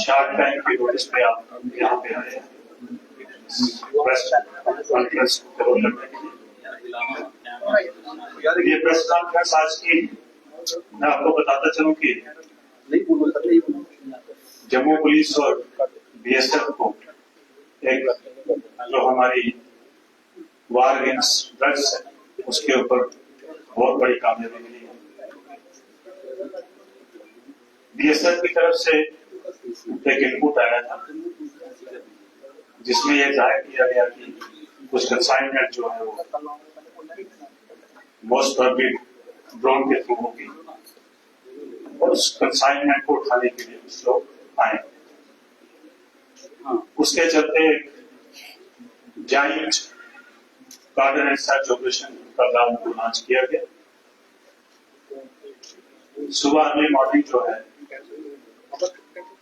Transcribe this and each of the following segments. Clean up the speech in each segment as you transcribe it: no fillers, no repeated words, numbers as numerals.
Shark tank की notice पे आप यहाँ पे आए हैं प्रेस कॉन्फ्रेंस करने के लिए। ये प्रेस कॉन्फ्रेंस आज की मैं आपको बताता चलूं कि जम्मू पुलिस और बीएसएफ को एक जो हमारी वार अगेंस्ट ड्रग्स है उसके ऊपर बहुत बड़ी कामयाबी मिली है। बीएसएफ की तरफ से एक इनपुट आया था जिसमें यह जाहिर किया गया कि कुछ कंसाइनमेंट जो है वो मोस्ट प्रॉबेबली ड्रोन के थ्रू होगी और उस कंसाइनमेंट को उठाने के लिए कुछ लोग आए। उसके चलते joint cordon and search operation programme को लॉन्च किया गया। सुबह अर्ली मॉर्निंग जो है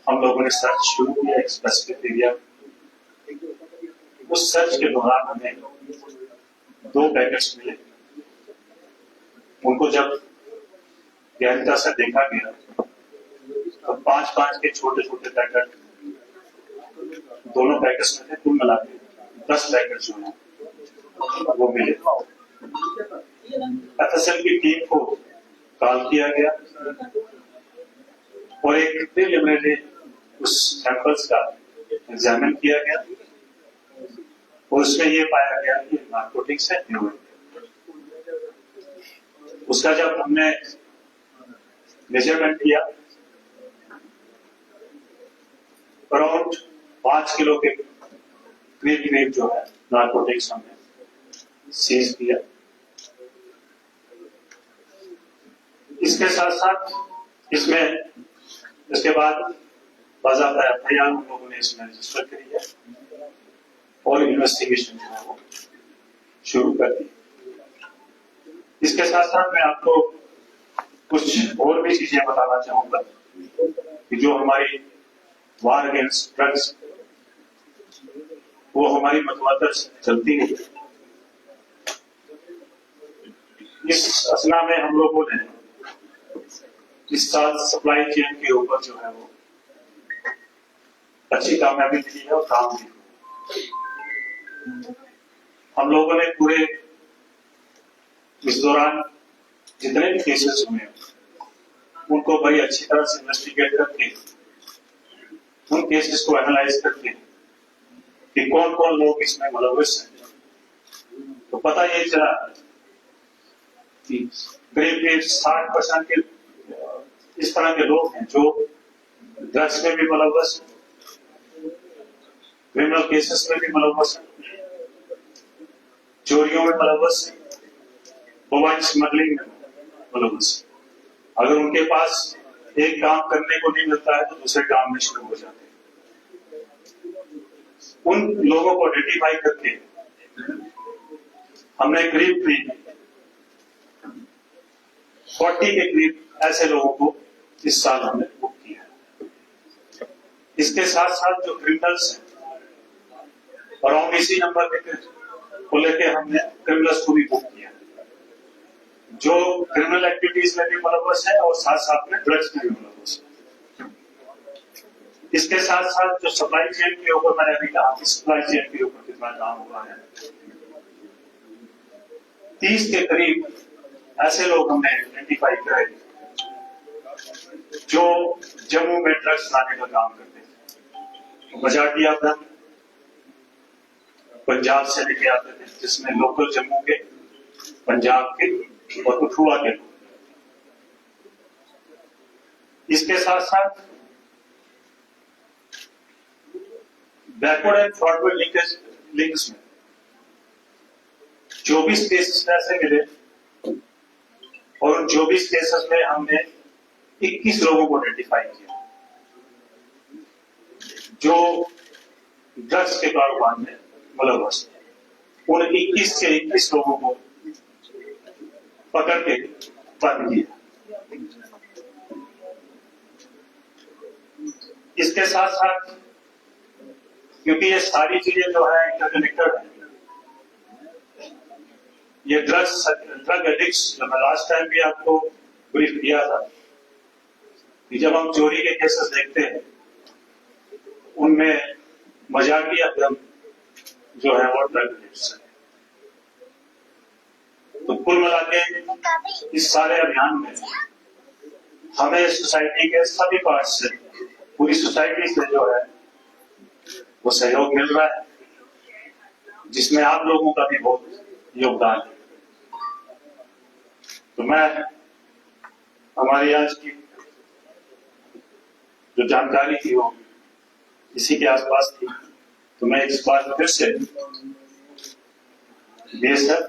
हम लोगों ने सर्च शुरू किया एक स्पेसिफिक एरिया। उस सर्च के दौरान हमें 2 पैकेट्स मिले। उनको जब गहनता से देखा गया तो 5-5 के छोटे छोटे पैकेट दोनों पैकेट्स में थे। कुल मिला के 10 पैकेट जो है वो मिले। एफएसएल की टीम को कॉल किया गया और एक प्रीलिमिनरी उस सैंपल्स का एग्जामिन किया गया और उसमें ये पाया गया कि नारकोटिक्स है। उसका जब हमने मेजरमेंट किया अराउंड 5 किलो के करीब जो है नारकोटिक्स हमने सीज किया। इसके साथ साथ इसमें इसके बाद बाज़ाब्ता एफआईआर हम लोगों ने इसमें रजिस्टर करी है और इन्वेस्टिगेशन जो है वो शुरू कर दी। इसके साथ साथ मैं आपको कुछ और भी चीजें बताना चाहूंगा कि जो हमारी वार अगेंस्ट ड्रग्स वो हमारी मतवादर चलती है। इस असना में हम लोगों ने इस साल सप्लाई चेन के ऊपर जो है वो अच्छी कामयाबी मिली है और काम भी। हम लोगों ने पूरे इस दौरान जितने भी केसेस हुए उनको बड़ी अच्छी तरह से इन्वेस्टिगेट करके उन केसेस को एनालाइज करके कि कौन कौन लोग इसमें मुलव्वस हैं तो पता ये चला कि करीब 60% के इस तरह के लोग हैं जो ड्रग्स में भी मुलव्वस हैं, क्रिमिनल केसेस में भी मुलव्वस हैं, चोरियों में मुलव्वस हैं, मोबाइल स्मगलिंग में मुलव्वस हैं। अगर उनके पास एक काम करने को नहीं मिलता है तो दूसरे काम में शुरू हो जाते हैं। उन लोगों को आइडेंटिफाई करके हमने करीब 40 के करीब ऐसे लोगों को इस साल हमने बुक किया। इसके साथ साथ जो क्रिमिनल्स हैं अराउंड इसी नंबर को लेके हमने क्रिमिनल्स को भी बुक किया जो क्रिमिनल एक्टिविटीज में भी मुलव्वस है और साथ साथ में ड्रग्स में भी मुलव्वस है। इसके साथ साथ जो सप्लाई चेन के ऊपर मैंने अभी कहा कि सप्लाई चेन के ऊपर कितना काम हुआ है। 30 के करीब ऐसे लोग हमने आइडेंटिफाई करे जो जम्मू में ड्रग्स लाने का काम करते थे। मेजॉरिटी ऑफ देम पंजाब से लेके आते थे जिसमें लोकल जम्मू के, पंजाब के और कठुआ के लोग। इसके साथ साथ बैकवर्ड एंड फॉरवर्ड लिंक्स में 24 केसेस ऐसे मिले और उन 24 केसेस में हमने 21 लोगों को आइडेंटिफाई किया जो ड्रग्स के कारोबार में मुलव्वस है। उन 21 से 21 लोगों को पकड़ के बंद किया। इसके साथ साथ क्योंकि ये सारी चीजें जो है इंटरकनेक्टेड है ये ड्रग एडिक्ट्स, जो मैं लास्ट टाइम भी आपको ब्रीफ किया था कि जब हम चोरी के केसेस देखते हैं उनमें मजाकिया दम जो है वो ड्रग एडिक्ट्स है। तो कुल मिला के इस सारे अभियान में हमें सोसाइटी के सभी पार्ट से, पूरी सोसाइटी से जो है वो सहयोग मिल रहा है, जिसमें आप लोगों का भी बहुत योगदान है। तो मैं हमारी आज की जो जानकारी थी वो इसी के आसपास थी। तो मैं इस बार फिर से BSF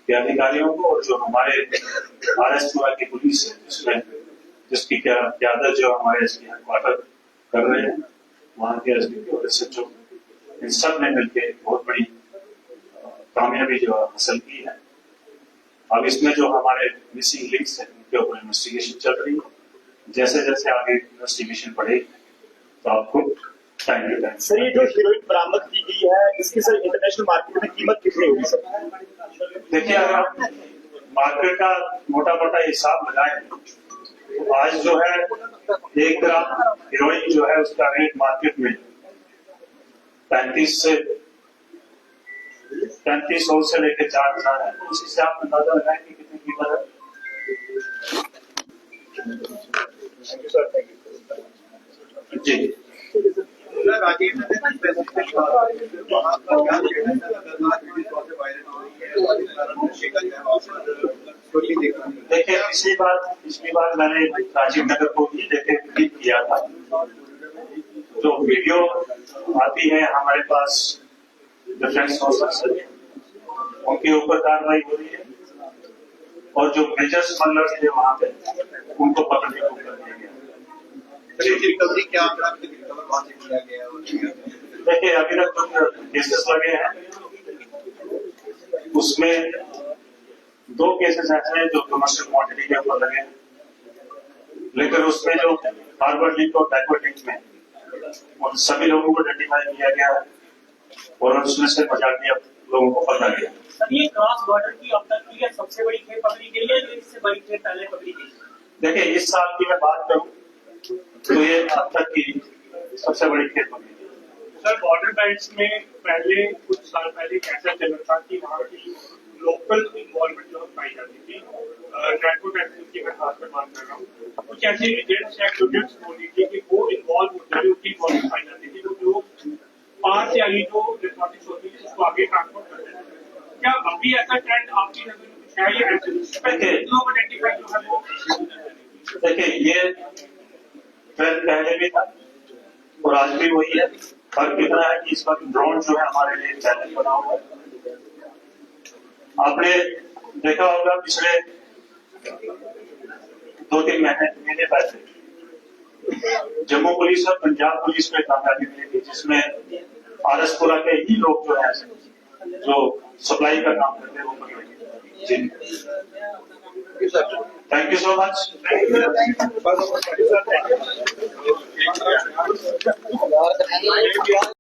के अधिकारियों को और जो हमारे RS-पुरा की पुलिस है, जिसकी क्यादत जो हमारे SPI हेडक्वार्टर कर रहे हैं, वहां के SDP और SHO, इन सब ने मिलकर बहुत बड़ी कामयाबी जो हासिल की है। अब इसमें जो हमारे मिसिंग लिंक्स हैं उनके ऊपर इन्वेस्टिगेशन चल रही है। जैसे जैसे आगे इन्वेस्टिगेशन बढ़ेगी तो आपको टाइम टू टाइम। सर, ये जो हीरोइन बरामद की गई है इसकी सर इंटरनेशनल मार्केट में कीमत कितनी होगी सर? देखिए, अगर आप मार्केट का मोटा मोटा हिसाब लगाएं तो आज जो है 1 ग्राम हीरोइन जो है उसका रेट मार्केट में 3500 से लेकर 4000 है। उस हिसाब से अंदाजा लगाएं कि कितनी कीमत है। Thank you sir, thank you जी, देखिए पिछली बार मैंने राजीव नगर को भी देखे क्लिक किया था। जो वीडियो आती है हमारे पास डिफेंस सोर्सेस से, उनके ऊपर कार्रवाई हो रही है और जो मेजर स्मगलर्स थे वहां पे उनको पकड़ने को कर दिया गया। रिकवरी क्या किया गया? देखिए, अभी तक जो केसेस लगे हैं उसमें 2 केसेस ऐसे हैं जो कमर्शियल क्वांटिटी के ऊपर लगे हैं, लेकिन उसमें जो फॉरवर्ड लिंक और बैकवर्ड लिंक में उन सभी लोगों को आइडेंटिफाई किया गया है और उसमें से मजाकिया लोगों को पकड़ा गया। सर, ये क्रॉस बॉर्डर की अब तक की सबसे बड़ी खेप पकड़ी गई है, इससे बड़ी खेप पहले पकड़ी गई? देखिए, इस साल की मैं बात करूं तो ये अब तक की सबसे बड़ी खेप पकड़ी गई। सर, बॉर्डर बेल्ट्स में पहले कुछ साल पहले ऐसा चल रहा था कि वहाँ की लोकल इन्वॉल्वमेंट जो पाई जाती थी, नैको टैक्सी की मैं खासकर बात कर रहा हूँ, कुछ ऐसे एजेंट्स या एक्टिविटीज बोली थी कि वो इन्वॉल्व होते हैं, उनकी इन्वॉल्वमेंट पाई जाती थी, तो जो पास से आई जो रिकॉर्डिंग होती थी उसको आगे ट्रांसपोर्ट कर देते थे। क्या अभी ऐसा ट्रेंड आपकी नजर में कुछ है? ये लोग आइडेंटिफाई जो है वो? देखिए, ये ट्रेंड पहले भी था और आज भी वही है। फर्क इतना है कि इस वक्त ड्रोन जो है हमारे लिए चैलेंज बना हुआ है। आपने देखा होगा पिछले 2-3 महीने पहले जम्मू पुलिस और पंजाब पुलिस में कामयाबी मिली थी, जिसमें RS-पुरा के ही लोग जो है जो सप्लाई का काम करते हैं वो पकड़े। जी, थैंक यू सो मच।